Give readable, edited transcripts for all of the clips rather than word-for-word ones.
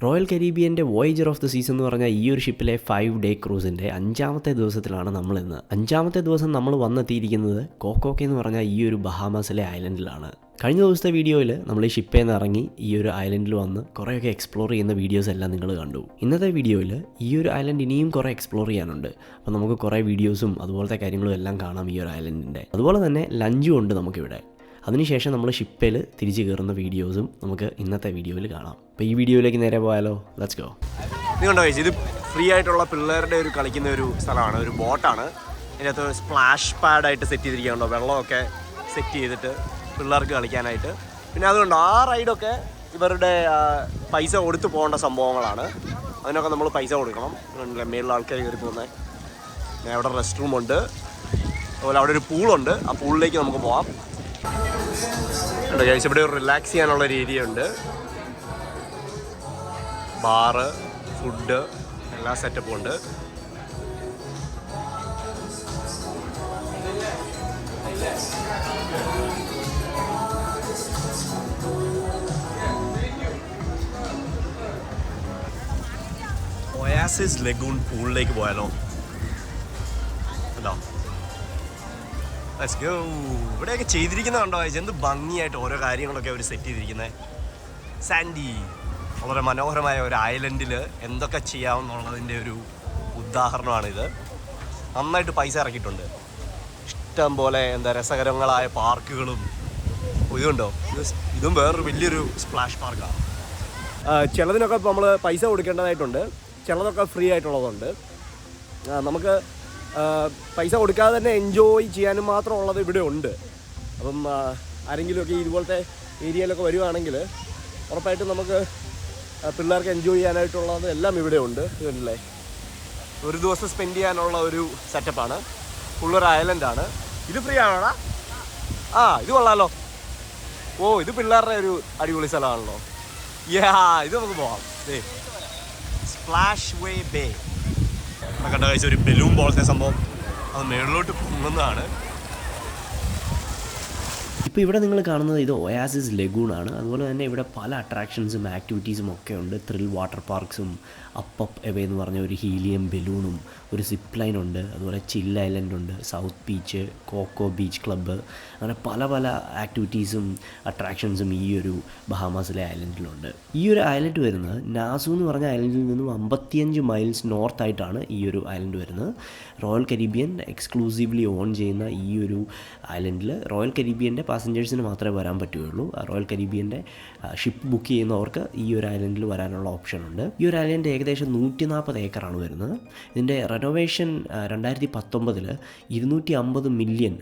Royal കരീബിയൻ്റെ Voyager of the Seas എന്ന് പറഞ്ഞാൽ ഈ ഒരു ഷിപ്പിലെ 5 ഡേ ക്രൂസിൻ്റെ 5-ാമത്തെ ദിവസത്തിലാണ് നമ്മളിന്ന്. 5-ാമത്തെ ദിവസം നമ്മൾ വന്നെത്തിയിരിക്കുന്നത് കോക്കോക്കെ എന്ന് പറഞ്ഞാൽ ഈ ഒരു ബഹാമാസിലെ ഐലൻഡിലാണ്. കഴിഞ്ഞ ദിവസത്തെ വീഡിയോയിൽ നമ്മൾ ഈ ഷിപ്പിൽ നിന്ന് ഇറങ്ങി ഈ ഒരു ഐലൻഡിൽ വന്ന് കുറേയൊക്കെ എക്സ്പ്ലോർ ചെയ്യുന്ന വീഡിയോസ് എല്ലാം നിങ്ങൾ കണ്ടു. ഇന്നത്തെ വീഡിയോയിൽ ഈ ഒരു ഐലൻഡ് ഇനിയും കുറേ എക്സ്പ്ലോർ ചെയ്യാനുണ്ട്. അപ്പോൾ നമുക്ക് കുറേ വീഡിയോസും അതുപോലത്തെ കാര്യങ്ങളും എല്ലാം കാണാം ഈ ഒരു ഐലൻഡിൻ്റെ. അതുപോലെ തന്നെ ലഞ്ചും ഉണ്ട് നമുക്കിവിടെ. അതിനുശേഷം നമ്മൾ ഷിപ്പിൽ തിരിച്ച് കയറുന്ന വീഡിയോസും നമുക്ക് ഇന്നത്തെ വീഡിയോയിൽ കാണാം. അപ്പോൾ ഈ വീഡിയോയിലേക്ക് നേരെ പോയാലോ? Let's go. ഇതുകൊണ്ടോ ഇത് ഫ്രീ ആയിട്ടുള്ള പിള്ളേരുടെ ഒരു കളിക്കുന്ന ഒരു സ്ഥലമാണ്, ഒരു ബോട്ടാണ്. ഇതിനകത്ത് സ്പ്ലാഷ് പാഡായിട്ട് സെറ്റ് ചെയ്തിരിക്കുകയുണ്ടോ, വെള്ളമൊക്കെ സെറ്റ് ചെയ്തിട്ട് പിള്ളേർക്ക് കളിക്കാനായിട്ട്. പിന്നെ അതുകൊണ്ട് ആ റൈഡൊക്കെ ഇവരുടെ പൈസ കൊടുത്ത് പോകേണ്ട സംഭവങ്ങളാണ്. അതിനൊക്കെ നമ്മൾ പൈസ കൊടുക്കണം. മേളിൽ ആൾക്കാർ കയറി പോകുന്നത്. അവിടെ റെസ്റ്റ് റൂമുണ്ട്, അതുപോലെ അവിടെ ഒരു പൂളുണ്ട്. ആ പൂളിലേക്ക് നമുക്ക് പോകാം. ഇവിടെ ഒരു റിലാക്സ് ചെയ്യാനുള്ള ഒരു ഏരിയ ഉണ്ട്. ബാറ്, ഫുഡ്, എല്ലാ സെറ്റപ്പും ഉണ്ട്. ഒയാസിസ് ലഗൂൺ പൂളിലേക്ക് പോയാലോ? കേട്ടോ, ലെറ്റ്സ് ഗോ. ഇവിടെയൊക്കെ ചെയ്തിരിക്കുന്നത് കണ്ടോ, എന്ത് ഭംഗിയായിട്ട് ഓരോ കാര്യങ്ങളൊക്കെ അവർ സെറ്റ് ചെയ്തിരിക്കുന്നത്. സാൻഡി, വളരെ മനോഹരമായ ഒരു ഐലൻഡിൽ എന്തൊക്കെ ചെയ്യാമെന്നുള്ളതിൻ്റെ ഒരു ഉദാഹരണമാണിത്. നന്നായിട്ട് പൈസ ഇറക്കിയിട്ടുണ്ട്. ഇഷ്ടം പോലെ രസകരങ്ങളായ പാർക്കുകളും. ഇതുണ്ടോ, ഇതും വേറൊരു വലിയൊരു സ്പ്ലാഷ് പാർക്കാണ്. ചിലതിനൊക്കെ ഇപ്പോൾ നമ്മൾ പൈസ കൊടുക്കേണ്ടതായിട്ടുണ്ട്, ചിലതൊക്കെ ഫ്രീ ആയിട്ടുള്ളതുണ്ട്. നമുക്ക് പൈസ കൊടുക്കാതെ തന്നെ എൻജോയ് ചെയ്യാനും മാത്രമുള്ളത് ഇവിടെ ഉണ്ട്. അപ്പം ആരെങ്കിലുമൊക്കെ ഇതുപോലത്തെ ഏരിയയിലൊക്കെ വരുവാണെങ്കിൽ ഉറപ്പായിട്ടും നമുക്ക് പിള്ളേർക്ക് എൻജോയ് ചെയ്യാനായിട്ടുള്ളത് എല്ലാം ഇവിടെ ഉണ്ട്. ഇതല്ലേ, ഒരു ദിവസം സ്പെൻഡ് ചെയ്യാനുള്ള ഒരു സെറ്റപ്പാണ്. ഫുള്ളൊരു ഐലൻഡാണ്. ഇത് ഫ്രീ ആണോടാ? ഇത് കൊള്ളാമല്ലോ. ഇത് പിള്ളേരുടെ ഒരു അടിപൊളി സ്ഥലമാണല്ലോ. ഇത് നമുക്ക് പോകാം. സ്പ്ലാഷ് വേ ബേ കണ്ട കഴിച്ച ഒരു ബലൂൺ പോലത്തെ സംഭവം, അത് മേളിലോട്ട് പൊങ്ങുന്നതാണ്. ഇപ്പോൾ ഇവിടെ നിങ്ങൾ കാണുന്നത് ഇത് ഒയാസിസ് ലഗൂണാണ്. അതുപോലെ തന്നെ ഇവിടെ പല അട്രാക്ഷൻസും ആക്ടിവിറ്റീസും ഒക്കെ ഉണ്ട്. ത്രിൽ വാട്ടർ പാർക്സും, അപ്പ് എവേ എന്ന് പറഞ്ഞ ഒരു ഹീലിയം ബലൂണും, ഒരു സിപ്പ് ലൈൻ ഉണ്ട്. അതുപോലെ ചിൽ ഐലൻഡ് ഉണ്ട്, south beach, coco beach club, അങ്ങനെ പല പല ആക്ടിവിറ്റീസും അട്രാക്ഷൻസും ഈ ഒരു ബഹാമാസിലെ ഐലൻഡിലുണ്ട്. ഈ ഒരു ഐലൻഡ് വരുന്നത് നാസു എന്ന് പറഞ്ഞ ഐലൻഡിൽ നിന്നും 55 മൈൽസ് നോർത്തായിട്ടാണ് ഈ ഒരു ഐലൻഡ് വരുന്നത്. റോയൽ കരീബിയൻ എക്സ്ക്ലൂസീവ്ലി ഓൺ ചെയ്യുന്ന ഈ ഒരു ഐലൻഡിൽ റോയൽ കരീബിയൻ്റെ പാസഞ്ചേഴ്സിന് മാത്രമേ വരാൻ പറ്റുകയുള്ളൂ. റോയൽ കരീബിയൻ്റെ ഷിപ്പ് ബുക്ക് ചെയ്യുന്നവർക്ക് ഈ ഒരു ഐലൻഡിൽ വരാനുള്ള ഓപ്ഷൻ ഉണ്ട്. ഈ ഒരു ഐലൻഡ് ഏകദേശം 140 ഏക്കറാണ് വരുന്നത്. ഇതിൻ്റെ റെനോവേഷൻ 2019 $250 മില്യൺ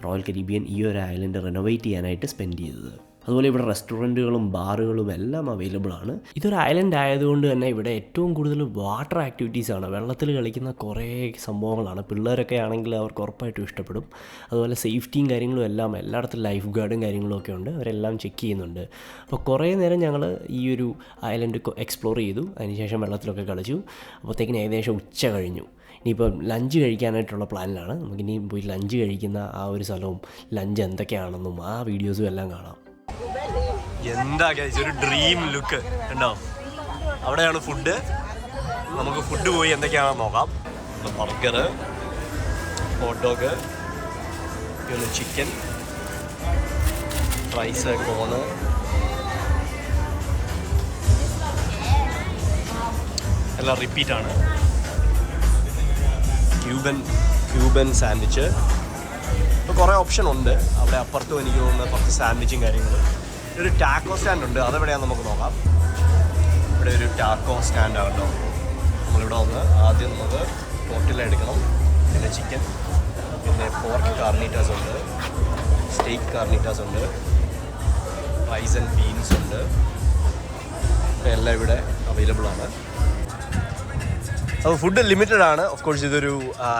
റോയൽ കരീബിയൻ ഈ ഒരു ഐലൻഡ് റെനോവേറ്റ് ചെയ്യാനായിട്ട് സ്പെൻഡ് ചെയ്തത്. അതുപോലെ ഇവിടെ റെസ്റ്റോറൻറ്റുകളും ബാറുകളും എല്ലാം അവൈലബിൾ ആണ്. ഇതൊരു ഐലൻഡ് ആയതുകൊണ്ട് തന്നെ ഇവിടെ ഏറ്റവും കൂടുതൽ വാട്ടർ ആക്ടിവിറ്റീസാണ്. വെള്ളത്തിൽ കളിക്കുന്ന കുറേ സംഭവങ്ങളാണ്. പിള്ളേരൊക്കെ ആണെങ്കിൽ അവർക്ക് ഉറപ്പായിട്ടും ഇഷ്ടപ്പെടും. അതുപോലെ സേഫ്റ്റിയും കാര്യങ്ങളും എല്ലാം എല്ലായിടത്തും ലൈഫ് ഗാർഡും കാര്യങ്ങളും ഒക്കെ ഉണ്ട്. അവരെല്ലാം ചെക്ക് ചെയ്യുന്നുണ്ട്. അപ്പോൾ കുറേ നേരം ഞങ്ങൾ ഈ ഒരു ഐലൻഡ് എക്സ്പ്ലോർ ചെയ്തു. അതിനുശേഷം വെള്ളത്തിലൊക്കെ കളിച്ചു. അപ്പോഴത്തേക്കിന് ഏകദേശം ഉച്ച കഴിഞ്ഞു. ഇനിയിപ്പം ലഞ്ച് കഴിക്കാനായിട്ടുള്ള പ്ലാനിലാണ്. നമുക്കിനി പോയി ലഞ്ച് കഴിക്കുന്ന ആ ഒരു സ്ഥലവും ലഞ്ച് എന്തൊക്കെയാണെന്നും ആ വീഡിയോസും എല്ലാം കാണാം. എന്താ ഒരു ഡ്രീം ലുക്ക് ഉണ്ടോ? അവിടെയാണ് ഫുഡ്. നമുക്ക് ഫുഡ് പോയി എന്തൊക്കെയാണെന്ന് നോക്കാം. Burger, hot dog, chicken, rice, corn, എല്ലാം റിപ്പീറ്റാണ്. Cuban sandwich. ഇപ്പോൾ കുറേ ഓപ്ഷൻ ഉണ്ട്. അവിടെ അപ്പുറത്തും എനിക്ക് തോന്നുന്ന കുറച്ച് സാൻഡ്വിച്ചും കാര്യങ്ങളും. ഒരു ടാക്കോ സ്റ്റാൻഡ് ഉണ്ട്, അതെവിടെയാണെന്ന് നമുക്ക് നോക്കാം. ഇവിടെ ഒരു ടാക്കോ സ്റ്റാൻഡാണ് കേട്ടോ. നമ്മളിവിടെ വന്ന് ആദ്യം നമുക്ക് ടോട്ടില എടുക്കണം. പിന്നെ ചിക്കൻ, പിന്നെ പോർക്ക് കാർണിറ്റാസ് ഉണ്ട്, സ്റ്റേക്ക് കാർണിറ്റാസ് ഉണ്ട്, റൈസ് ആൻഡ് ബീൻസ് ഉണ്ട്. എല്ലാം ഇവിടെ അവൈലബിൾ ആണ്. അപ്പോൾ ഫുഡ് ലിമിറ്റഡ് ആണ്. ഓഫ് കോഴ്സ് ഇതൊരു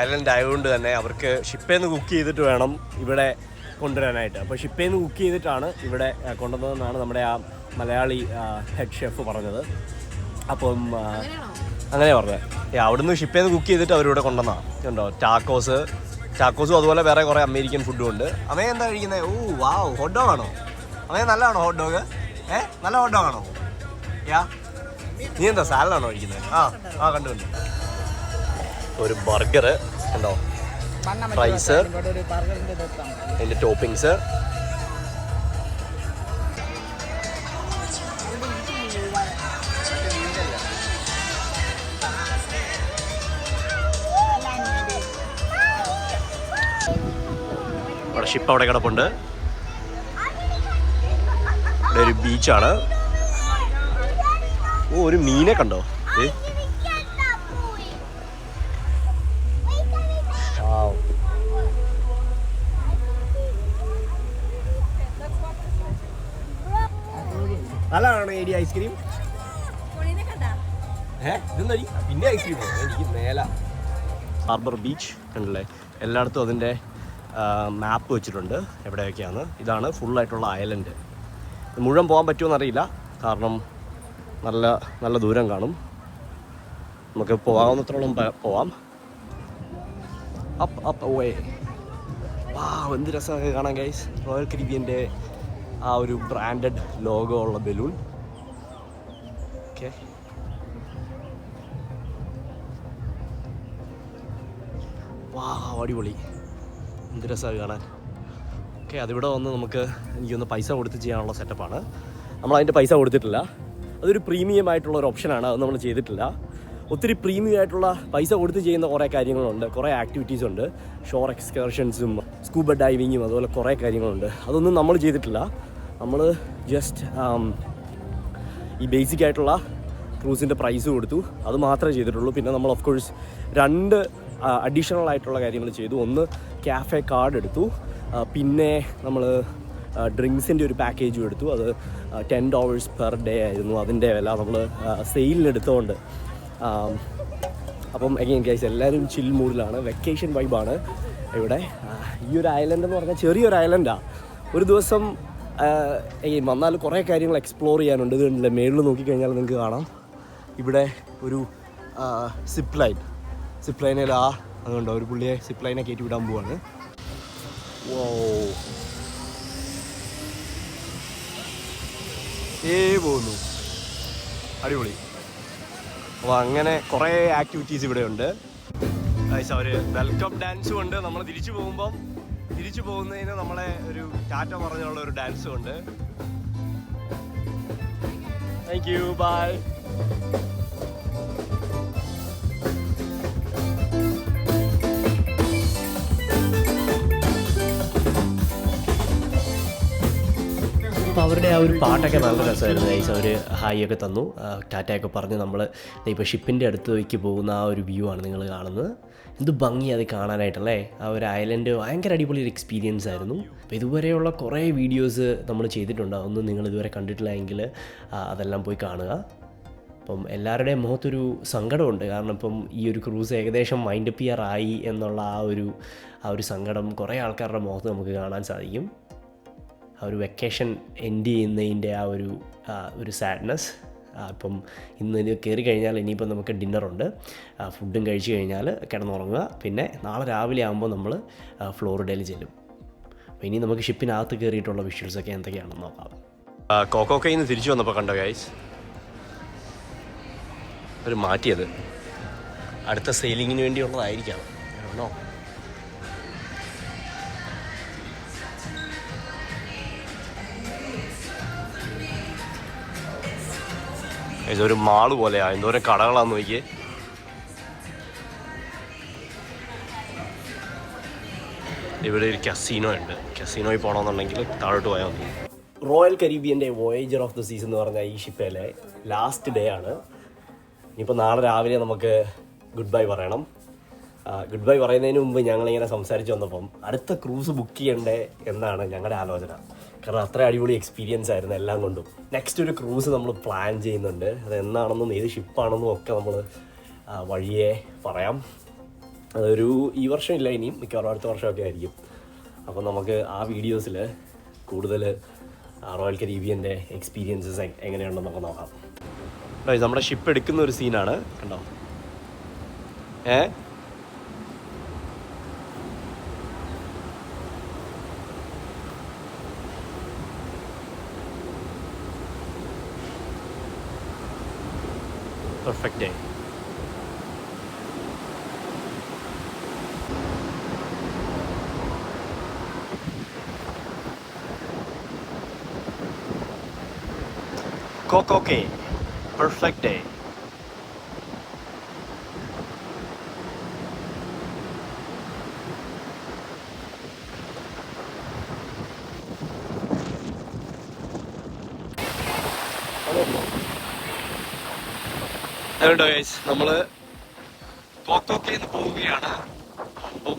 ഐലൻഡ് ആയതുകൊണ്ട് തന്നെ അവർക്ക് ഷിപ്പിൽ നിന്ന് കുക്ക് ചെയ്തിട്ട് വേണം ഇവിടെ കൊണ്ടുവരാനായിട്ട്. അപ്പോൾ ഷിപ്പിൽ നിന്ന് കുക്ക് ചെയ്തിട്ടാണ് ഇവിടെ കൊണ്ടുവന്നതെന്നാണ് നമ്മുടെ ആ മലയാളി ഹെഡ് ഷെഫ് പറഞ്ഞത്. അപ്പം അങ്ങനെ പറഞ്ഞത് അവിടുന്ന് ഷിപ്പിൽ നിന്ന് കുക്ക് ചെയ്തിട്ട് അവരിവിടെ കൊണ്ടുവന്നതാണ്. ഉണ്ടോ ടാക്കോസും അതുപോലെ വേറെ കുറേ അമേരിക്കൻ ഫുഡും ഉണ്ട്. അവൻ എന്താ കഴിക്കുന്നത്? വാവ്, ഹോട്ട് ഡോഗ് ആണോ? അവൻ നല്ലതാണോ ഹോട്ട് ഡോഗ്? നല്ല ഹോട്ട് ഡോഗ് ആണോ? യാ നീ എന്താ സാലഡാണോ കഴിക്കുന്നത്? ആ കണ്ടു കണ്ടു. ഒരു ബർഗർ ഉണ്ടോ, ഫ്രൈസ്, അതിൻ്റെ ടോപ്പിങ്സ്. അവിടെ ഷിപ്പ് അവിടെ കിടപ്പുണ്ട്. ഇവിടെ ഒരു ബീച്ചാണ്. ഓ, ഒരു മീനെ കണ്ടോ? നല്ലതാണോ ഏടി ഐസ്ക്രീം? ഇതെന്താ പിന്നെ ഐസ്ക്രീമോ? എനിക്ക് മേല. ഹാർബർ ബീച്ച് കണ്ടല്ലേ, എല്ലായിടത്തും അതിൻ്റെ മാപ്പ് വെച്ചിട്ടുണ്ട് എവിടെയൊക്കെയാണ്. ഇതാണ് ഫുള്ളായിട്ടുള്ള ഐലൻഡ്. മുഴുവൻ പോകാൻ പറ്റുമെന്നറിയില്ല, കാരണം നല്ല നല്ല ദൂരം കാണും. നമുക്ക് പോകാവുന്നത്രോളം പോവാം. Up up away. എന്ത് രസമൊക്കെ കാണാൻ ഗൈസ്. റോയൽ കരീബിയൻ്റെ ആ ഒരു ബ്രാൻഡഡ് ലോഗോ ഉള്ള ബലൂൺ. ഓക്കെ, അടിപൊളി, എന്ത് രസമൊക്കെ കാണാൻ. ഓക്കെ, അതിവിടെ വന്ന് നമുക്ക് എനിക്കൊന്ന് പൈസ കൊടുത്ത് ചെയ്യാനുള്ള സെറ്റപ്പാണ്. നമ്മളതിൻ്റെ പൈസ കൊടുത്തിട്ടില്ല. അതൊരു പ്രീമിയം ആയിട്ടുള്ള ഒരു ഓപ്ഷനാണ്, അത് നമ്മൾ ചെയ്തിട്ടില്ല. ഒത്തിരി പ്രീമിയം ആയിട്ടുള്ള പൈസ കൊടുത്ത് ചെയ്യുന്ന കുറേ കാര്യങ്ങളുണ്ട്, കുറേ ആക്ടിവിറ്റീസ് ഉണ്ട്. ഷോർ എക്സ്കർഷൻസും സ്കൂബ ഡൈവിങ്ങും അതുപോലെ കുറേ കാര്യങ്ങളുണ്ട്. അതൊന്നും നമ്മൾ ചെയ്തിട്ടില്ല. നമ്മൾ ജസ്റ്റ് ഈ ബേസിക് ആയിട്ടുള്ള ക്രൂസിൻ്റെ പ്രൈസ് കൊടുത്തു, അത് മാത്രമേ ചെയ്തിട്ടുള്ളൂ. പിന്നെ നമ്മൾ ഓഫ് കോഴ്സ് 2 അഡീഷണൽ ആയിട്ടുള്ള കാര്യങ്ങൾ ചെയ്തു. ഒന്ന് ക്യാഫെ കാർഡ് എടുത്തു, പിന്നെ നമ്മൾ ഡ്രിങ്ക്സിൻ്റെ ഒരു പാക്കേജും എടുത്തു. അത് $10 പെർ ഡേ ആയിരുന്നു അതിൻ്റെ വില. നമ്മൾ സെയിലിനെടുത്തുകൊണ്ട് അപ്പം അഗെയിൻ ഗൈസ് എല്ലാവരും ചിൽ മൂഡിലാണ്, വെക്കേഷൻ വൈബാണ് ഇവിടെ. ഈ ഒരു ഐലൻഡ് എന്ന് പറഞ്ഞാൽ ചെറിയൊരു ഐലൻഡാണ്. ഒരു ദിവസം വന്നാൽ കുറേ കാര്യങ്ങൾ എക്സ്പ്ലോർ ചെയ്യാനുണ്ട്. ഇത് കണ്ടില്ലേ, മേളിൽ നോക്കിക്കഴിഞ്ഞാൽ നിങ്ങൾക്ക് കാണാം ഇവിടെ ഒരു സിപ്പ് ലൈനിൽ അതുകൊണ്ടോ ഒരു പുള്ളിയെ സിപ്പ് ലൈനെ കയറ്റി വിടാൻ പോവാണ്. ഓ പോകുന്നു, അടിപൊളി. അപ്പോൾ അങ്ങനെ കുറേ ആക്ടിവിറ്റീസ് ഇവിടെ ഉണ്ട്. ഒരു വെൽക്കം ഡാൻസും ഉണ്ട്. നമ്മൾ തിരിച്ചു പോകുന്നതിന് നമ്മളെ ഒരു ടാറ്റ പറഞ്ഞുള്ള ഒരു ഡാൻസും ഉണ്ട്. Thank you, bye. അപ്പോൾ അവരുടെ ആ ഒരു പാട്ടൊക്കെ നല്ല രസമായിരുന്നു ഗൈസ്. അവർ ഹായ് ഒക്കെ തന്നു, ടാറ്റയൊക്കെ പറഞ്ഞ് നമ്മൾ ഇപ്പോൾ ഷിപ്പിൻ്റെ അടുത്തേക്ക് പോകുന്ന ആ ഒരു വ്യൂ ആണ് നിങ്ങൾ കാണുന്നത്. എന്ത് ഭംഗി അത് കാണാനായിട്ടല്ലേ. ആ ഒരു ഐലൻഡ് ഭയങ്കര അടിപൊളി ഒരു എക്സ്പീരിയൻസ് ആയിരുന്നു. അപ്പോൾ ഇതുവരെയുള്ള കുറേ വീഡിയോസ് നമ്മൾ ചെയ്തിട്ടുണ്ട്, അതൊന്നും നിങ്ങൾ ഇതുവരെ കണ്ടിട്ടില്ല എങ്കിൽ അതെല്ലാം പോയി കാണുക. അപ്പം എല്ലാവരുടെയും മുഖത്തൊരു സങ്കടമുണ്ട്, കാരണം ഇപ്പം ഈ ഒരു ക്രൂസ് ഏകദേശം വൈൻഡപ്പ് ചെയ്യാറായി എന്നുള്ള ആ ഒരു സങ്കടം കുറേ ആൾക്കാരുടെ മുഖത്ത് നമുക്ക് കാണാൻ സാധിക്കും. ആ ഒരു വെക്കേഷൻ എൻഡ് ചെയ്യുന്നതിൻ്റെ ആ ഒരു സാഡ്നെസ്. ഇപ്പം ഇന്ന് ഇത് കയറി കഴിഞ്ഞാൽ ഇനിയിപ്പം നമുക്ക് ഡിന്നറുണ്ട്, ഫുഡും കഴിച്ച് കഴിഞ്ഞാൽ കിടന്നുറങ്ങുക. പിന്നെ നാളെ രാവിലെ ആകുമ്പോൾ നമ്മൾ ഫ്ലോറിഡയിൽ ചെല്ലും. അപ്പോൾ ഇനി നമുക്ക് ഷിപ്പിനകത്ത് കയറിയിട്ടുള്ള വിഷ്വൽസൊക്കെ എന്തൊക്കെയാണെന്ന് നോക്കാം. കോക്കോക്കയിൽ നിന്ന് തിരിച്ചു വന്നപ്പോൾ കണ്ടോ ഗൈസ്, ഒരു മാറ്റിയത് അടുത്ത സെയിലിങ്ങിന് വേണ്ടിയുള്ളതായിരിക്കാം ആണോ. ഇതൊരു മാള് പോലെയാണ്, എന്തോരം കടകളാന്ന് നോക്കിയേ. ഇവിടെ ഒരു കസീനോ ഉണ്ട്, കസീനോയിൽ പോകണമെന്നുണ്ടെങ്കിൽ താഴോട്ട് പോയാൽ മതി. റോയൽ കരീബിയൻ്റെ വോയേജർ ഓഫ് ദ സീസ് എന്ന് പറഞ്ഞ ഈ ഷിപ്പിലെ ലാസ്റ്റ് ഡേ ആണ്. ഇനിയിപ്പോൾ നാളെ രാവിലെ നമുക്ക് ഗുഡ് ബൈ പറയണം. ഗുഡ് ബൈ പറയുന്നതിന് മുമ്പ് ഞങ്ങളിങ്ങനെ സംസാരിച്ച് വന്നപ്പം അടുത്ത ക്രൂസ് ബുക്ക് ചെയ്യണ്ടേ എന്നാണ് ഞങ്ങളുടെ ആലോചന. കാരണം അത്ര അടിപൊളി എക്സ്പീരിയൻസ് ആയിരുന്നു എല്ലാം കൊണ്ടും. നെക്സ്റ്റ് ഒരു ക്രൂസ് നമ്മൾ പ്ലാൻ ചെയ്യുന്നുണ്ട്. അത് എന്നാണെന്നും ഏത് ഷിപ്പാണെന്നും ഒക്കെ നമ്മൾ വഴിയെ പറയാം. അതൊരു ഈ വർഷം ഇല്ല, ഇനിയും മിക്കവാറും അടുത്ത വർഷമൊക്കെ ആയിരിക്കും. അപ്പോൾ നമുക്ക് ആ വീഡിയോസിൽ കൂടുതൽ റോയൽ കരീബിയൻ്റെ എക്സ്പീരിയൻസസ് എങ്ങനെയുണ്ടെന്നൊക്കെ നോക്കാം. നമ്മുടെ ഷിപ്പ് എടുക്കുന്ന ഒരു സീനാണ് കണ്ടോ. Perfect day. Coco Cay, perfect day. അതുകൊണ്ടോ ഗൈസ്, നമ്മള് കോക്കോക്കയിൽ പോവുകയാണ്. അപ്പം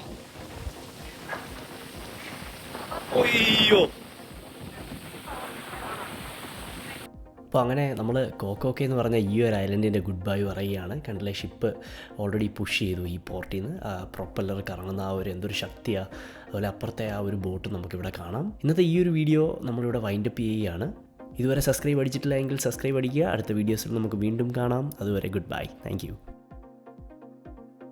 ഒയ്യോ, അപ്പോൾ അങ്ങനെ നമ്മൾ കോക്കോക്കെ എന്ന് പറഞ്ഞ ഈ ഒരു ഐലൻഡിൻ്റെ ഗുഡ് ബൈ പറയുകയാണ്. കണ്ടില്ലേ, ഷിപ്പ് ഓൾറെഡി പുഷ് ചെയ്തു ഈ പോർട്ടിൽ നിന്ന്. പ്രൊപ്പല്ലർ കറങ്ങുന്ന ആ ഒരു എന്തൊരു ശക്തിയാണ്. അതുപോലെ അപ്പുറത്തെ ആ ഒരു ബോട്ട് നമുക്കിവിടെ കാണാം. ഇന്നത്തെ ഈ ഒരു വീഡിയോ നമ്മളിവിടെ വൈൻഡപ്പ് ചെയ്യുകയാണ്. ഇതുവരെ സബ്സ്ക്രൈബ് അടിച്ചിട്ടില്ല എങ്കിൽ സബ്സ്ക്രൈബ് അടിക്കുക. അടുത്ത വീഡിയോസിൽ നമുക്ക് വീണ്ടും കാണാം. അതുവരെ ഗുഡ് ബൈ. Thank you.